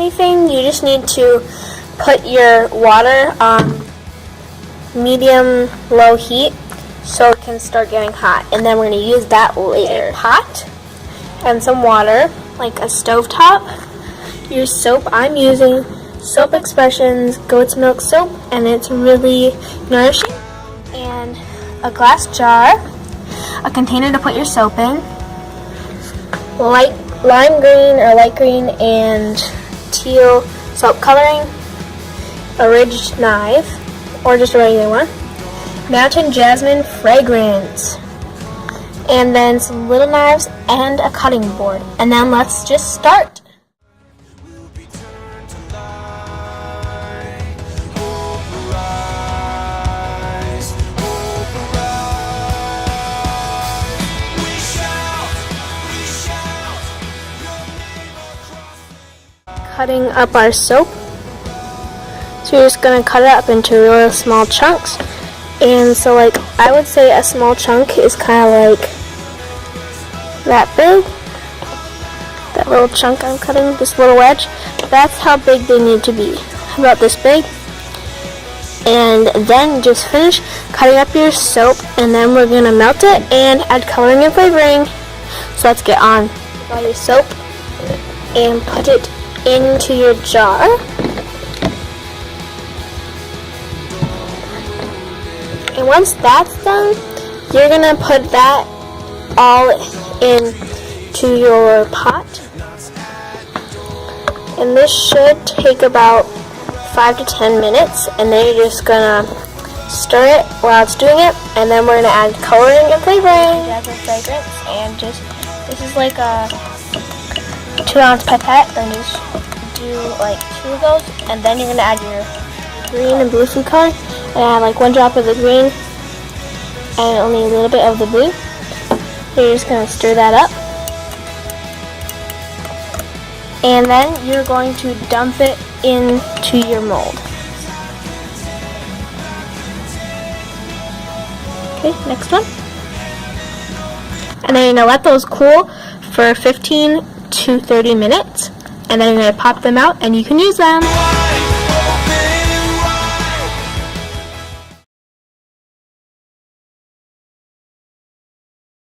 anything. You just need to put your water on medium-low heat so it can start getting hot. And then we're going to use that later. A pot and some water, like a stovetop. Your soap, I'm using Soap Expressions Goat's Milk Soap, and it's really nourishing. And a glass jar, a container to put your soap in, lime green or light green and teal soap coloring, a ridged knife, or just a regular one, Mountain Jasmine fragrance, and then some little knives and a cutting board. And then let's just start. Cutting up our soap. So you're just going to cut it up into really small chunks. And so like I would say a small chunk is kind of like that big. That little chunk I'm cutting, this little wedge. That's how big they need to be. About this big. And then just finish cutting up your soap, and then we're going to melt it and add coloring and flavoring. So let's get on. Take all your soap and put it into your jar. And once that's done, you're gonna put that all into your pot. And this should take about 5 to 10 minutes, and then you're just gonna stir it while it's doing it, and then we're gonna add coloring and flavoring. Jasmine fragrance, and just this is like a 2-ounce pipette, and just do like 2 of those, and then you're going to add your green and blue food color, and add like 1 drop of the green and only a little bit of the blue. You're just going to stir that up, and then you're going to dump it into your mold. Okay, next one. And then you're going to let those cool for 15 to 30 minutes, and then you're going to pop them out and you can use them.